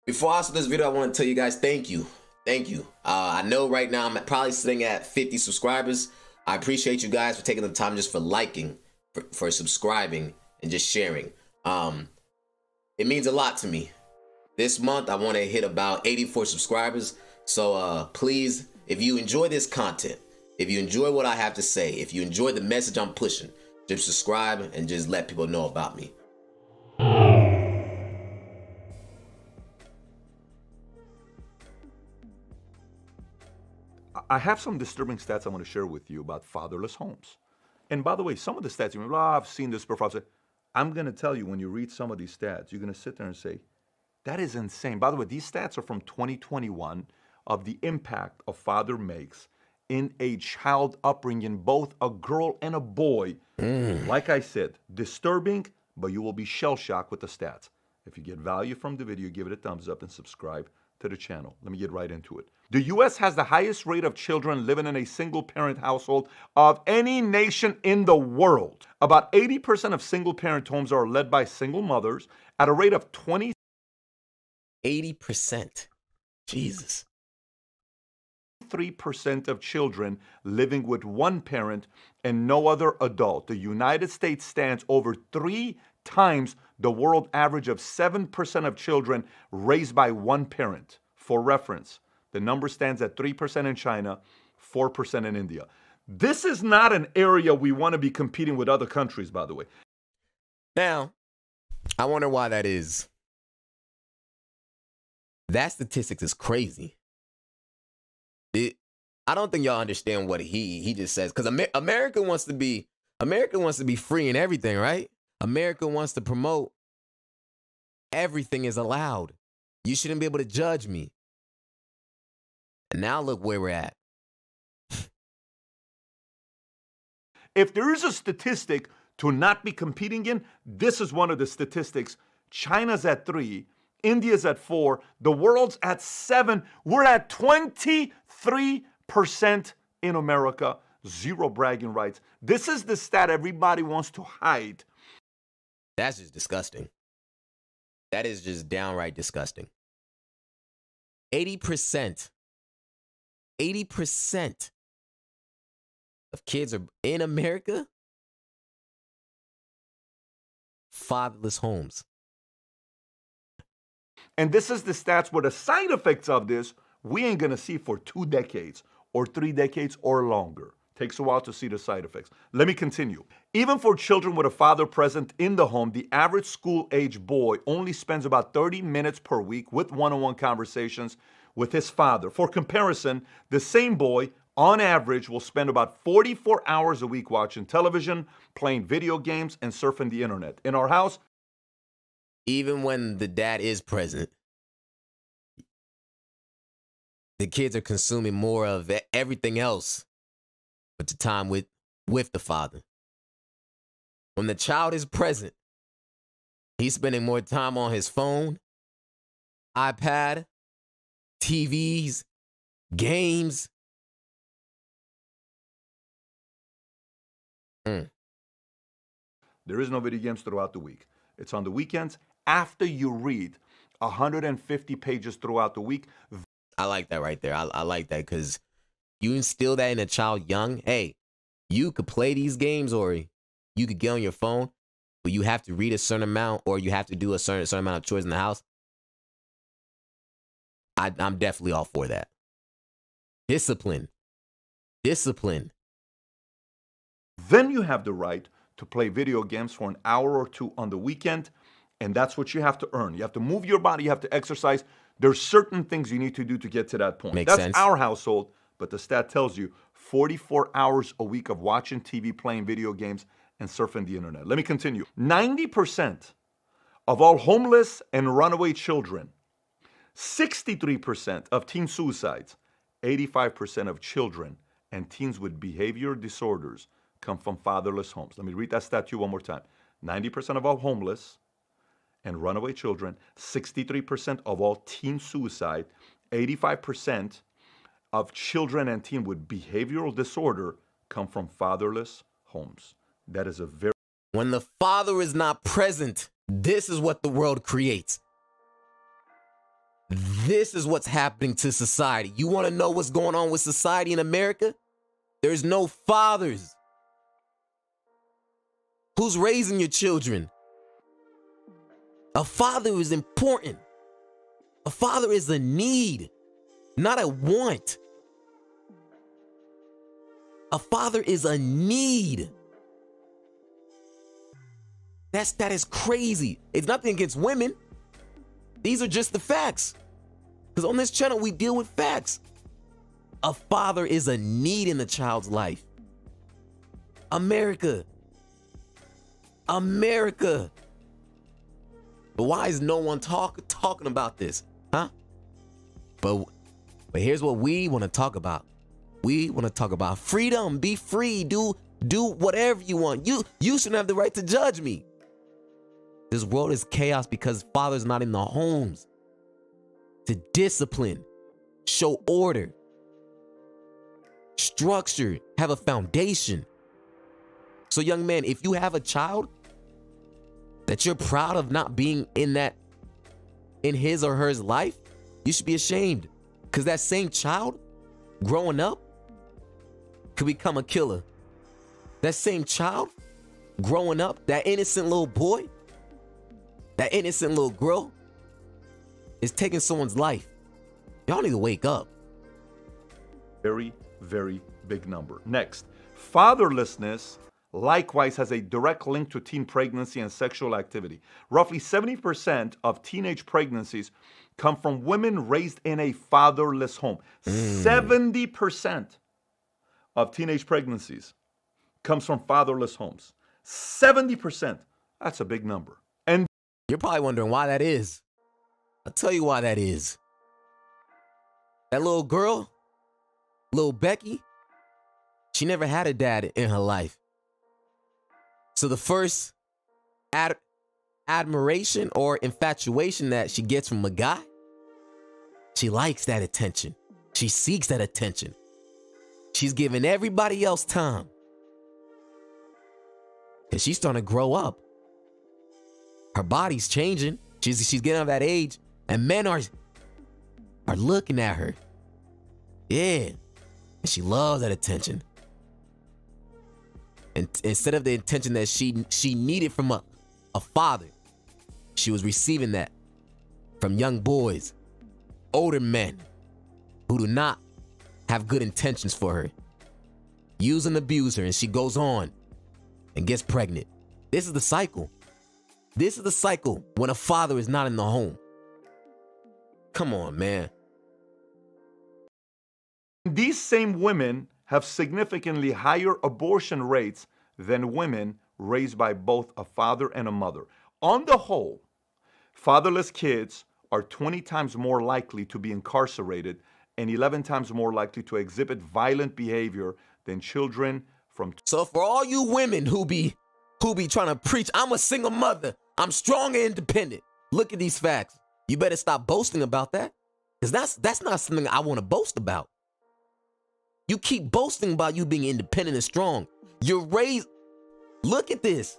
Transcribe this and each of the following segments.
Before I start this video, I want to tell you guys thank you. Thank you. I know right now I'm probably sitting at 50 subscribers. I appreciate you guys for taking the time just for liking, for subscribing, and just sharing. It means a lot to me. This month, I want to hit about 84 subscribers. So please, if you enjoy this content, if you enjoy what I have to say, if you enjoy the message I'm pushing, just subscribe and just let people know about me. I have some disturbing stats I want to share with you about fatherless homes. And by the way, some of the stats, you may, I've seen this before. I'm going to tell you, when you read some of these stats, you're going to sit there and say, that is insane. By the way, these stats are from 2021 of the impact a father makes in a child upbringing, both a girl and a boy. Like I said, disturbing, but you will be shell-shocked with the stats. If you get value from the video, give it a thumbs up and subscribe to the channel. Let me get right into it. The U.S. has the highest rate of children living in a single-parent household of any nation in the world. About 80% of single-parent homes are led by single mothers at a rate of 80%. Jesus. 3% of children living with one parent and no other adult. The United States stands over 3 times the world average of 7% of children raised by one parent. For reference, the number stands at 3% in China, 4% in India. This is not an area we want to be competing with other countries, by the way. Now, I wonder why that is. That statistics is crazy. I don't think y'all understand what he just says, because America wants to be free in everything, right? America wants to promote everything is allowed. You shouldn't be able to judge me. And now look where we're at. If there is a statistic to not be competing in, this is one of the statistics. China's at 3, India's at 4, the world's at 7. We're at 23% in America. Zero bragging rights. This is the stat everybody wants to hide. That's just disgusting. That is just downright disgusting. 80% of kids are in America fatherless homes. And this is the stats where the side effects of this, we ain't going to see for 2 decades or 3 decades or longer. Takes a while to see the side effects. Let me continue. Even for children with a father present in the home, the average school-age boy only spends about 30 minutes per week with one-on-one conversations with his father. For comparison, the same boy, on average, will spend about 44 hours a week watching television, playing video games, and surfing the internet. In our house, even when the dad is present, the kids are consuming more of everything else but the time with the father. When the child is present, he's spending more time on his phone, iPad, TVs, games. There is no video games throughout the week. It's on the weekends after you read 150 pages throughout the week. I like that right there. I like that, because you instill that in a child young. Hey, you could play these games or you could get on your phone, but you have to read a certain amount or you have to do a certain amount of chores in the house. I'm definitely all for that. Discipline. Discipline. Then you have the right to play video games for an hour or 2 on the weekend, and that's what you have to earn. You have to move your body, you have to exercise. There's certain things you need to do to get to that point. Makes sense. That's our household, but the stat tells you 44 hours a week of watching TV, playing video games, and surfing the internet. Let me continue. 90% of all homeless and runaway children, 63% of teen suicides, 85% of children and teens with behavior disorders come from fatherless homes. Let me read that stat to you one more time. 90% of all homeless and runaway children, 63% of all teen suicide, 85% of children and teens with behavioral disorder come from fatherless homes. That is a very... When the father is not present, this is what the world creates. This is what's happening to society. You want to know what's going on with society in America? There's no fathers. Who's raising your children? A father is important. A father is a need, not a want. A father is a need. That is crazy. It's nothing against women. These are just the facts. Because on this channel, we deal with facts. A father is a need in the child's life. America. America. But why is no one talking about this? Huh? But here's what we want to talk about. We want to talk about freedom. Be free. Do whatever you want. You shouldn't have the right to judge me. This world is chaos because fathers not in the homes to discipline, show order, structure, have a foundation. So young man, if you have a child that you're proud of not being in his or her life, you should be ashamed. Because that same child growing up could become a killer. That same child growing up, that innocent little boy, that innocent little girl is taking someone's life. Y'all need to wake up. Very, very big number. Next, fatherlessness likewise has a direct link to teen pregnancy and sexual activity. Roughly 70% of teenage pregnancies come from women raised in a fatherless home. 70% of teenage pregnancies comes from fatherless homes. 70%. That's a big number. And you're probably wondering why that is. I'll tell you why that is. That little girl, little Becky, she never had a dad in her life. So the first admiration or infatuation that she gets from a guy, she likes that attention. She seeks that attention. She's giving everybody else time. Because she's starting to grow up. Her body's changing. She's getting of that age. And men are looking at her. Yeah. And she loves that attention. And instead of the attention that she needed from a father, she was receiving that from young boys, older men who do not have good intentions for her. Use and abuse her, and she goes on and gets pregnant. This is the cycle. This is the cycle when a father is not in the home. Come on, man. These same women have significantly higher abortion rates than women raised by both a father and a mother. On the whole, fatherless kids are 20 times more likely to be incarcerated and 11 times more likely to exhibit violent behavior than children from... So for all you women who be trying to preach, I'm a single mother, I'm strong and independent, look at these facts. You better stop boasting about that, because that's not something I want to boast about. You keep boasting about you being independent and strong. You're raised... Look at this.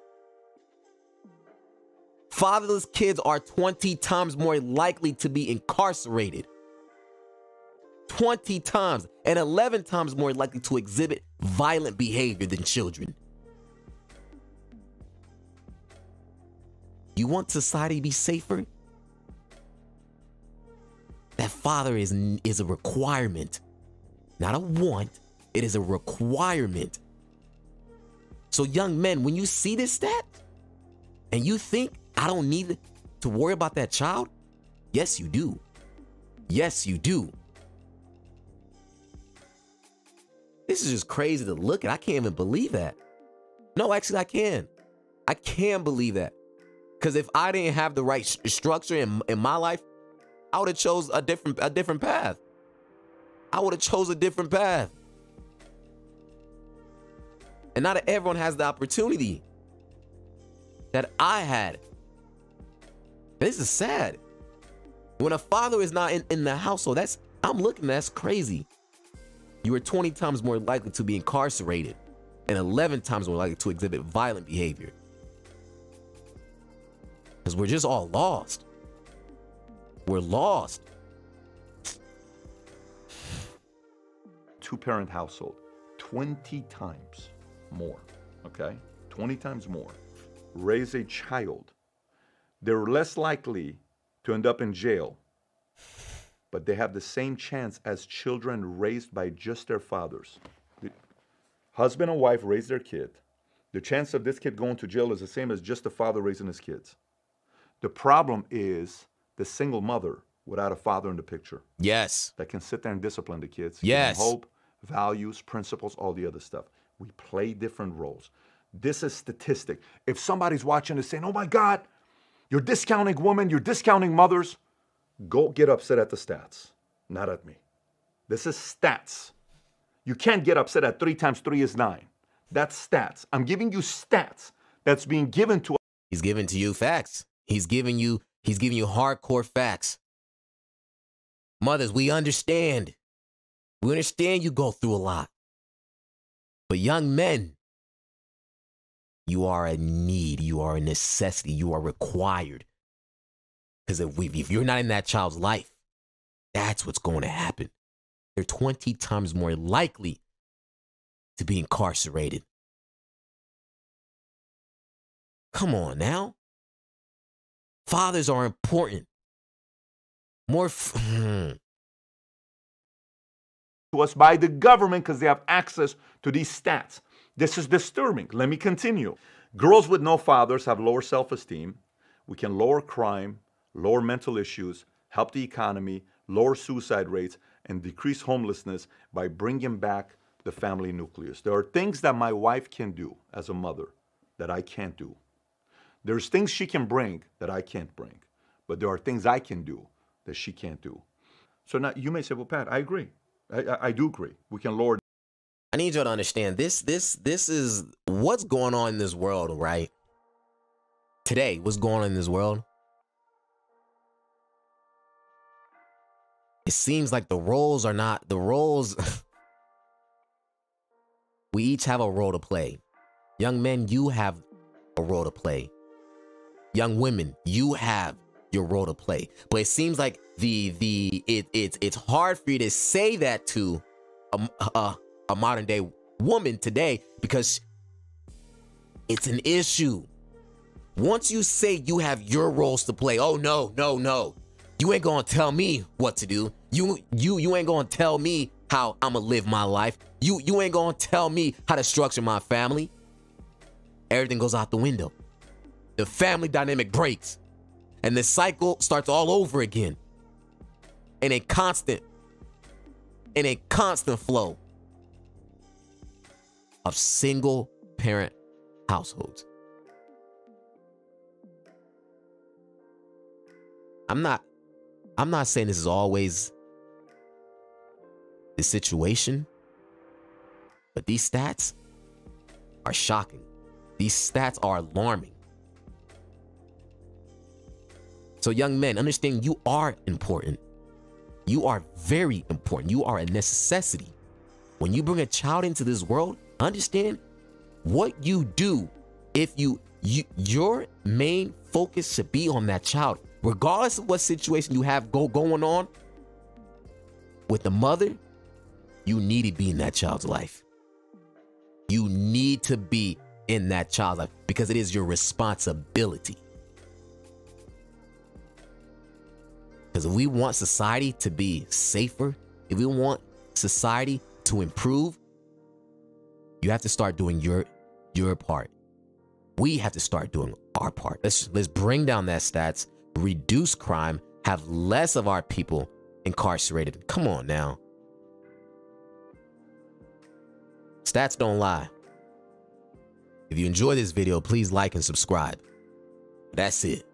Fatherless kids are 20 times more likely to be incarcerated. 20 times. And 11 times more likely to exhibit violent behavior than children. You want society to be safer? That father is a requirement. Not a want. It is a requirement. So young men, when you see this stat and you think, I don't need to worry about that child, yes, you do. Yes, you do. This is just crazy to look at. I can't even believe that. No, actually, I can. I can believe that. Because if I didn't have the right structure in my life, I would have chose a different path. I would have chose a different path. And not everyone has the opportunity that I had. This is sad. When a father is not in the household, that's crazy. You are 20 times more likely to be incarcerated and 11 times more likely to exhibit violent behavior. Because we're just all lost. We're lost. two-parent household, 20 times more, okay? 20 times more. Raise a child. They're less likely to end up in jail, but they have the same chance as children raised by just their fathers. The husband and wife raise their kid. The chance of this kid going to jail is the same as just the father raising his kids. The problem is the single mother without a father in the picture. Yes. That can sit there and discipline the kids. Yes. Give them hope, values, principles, all the other stuff. We play different roles. This is statistic. If somebody's watching and saying, oh my God, you're discounting women, you're discounting mothers, go get upset at the stats, not at me. This is stats. You can't get upset at 3 times 3 is 9. That's stats. I'm giving you stats that's being given to us. He's giving to you facts. He's giving you hardcore facts. Mothers, we understand. We understand you go through a lot. But young men, you are a need. You are a necessity. You are required. Because if you're not in that child's life, that's what's going to happen. They're 20 times more likely to be incarcerated. Come on now. Fathers are important. More to us by the government because they have access to these stats. This is disturbing. Let me continue. Girls with no fathers have lower self-esteem. We can lower crime, lower mental issues, help the economy, lower suicide rates, and decrease homelessness by bringing back the family nucleus. There are things that my wife can do as a mother that I can't do. There's things she can bring that I can't bring. But there are things I can do that she can't do. So now you may say, well, Pat, I agree. I do agree. We can lower. I need y'all to understand this is what's going on in this world, right? Today, what's going on in this world? It seems like the roles are not the roles. We each have a role to play. Young men, you have a role to play. Young women, you have your role to play. But it seems like it's hard for you to say that to a modern day woman today because it's an issue. Once you say you have your roles to play, oh no, you ain't gonna tell me what to do. You ain't gonna tell me how I'm gonna live my life. You ain't gonna tell me how to structure my family. Everything goes out the window. The family dynamic breaks. And the cycle starts all over again. In a constant flow of single parent households. I'm not saying this is always the situation, but these stats are shocking. These stats are alarming. So young men, understand you are important. You are very important. You are a necessity. When you bring a child into this world, understand what you do. If your main focus should be on that child, regardless of what situation you have going on with the mother, you need to be in that child's life. You need to be in that child's life because it is your responsibility. Because if we want society to be safer, if we want society to improve, you have to start doing your part. We have to start doing our part. Let's bring down that stats, reduce crime, have less of our people incarcerated. Come on now. Stats don't lie. If you enjoy this video, please like and subscribe. That's it.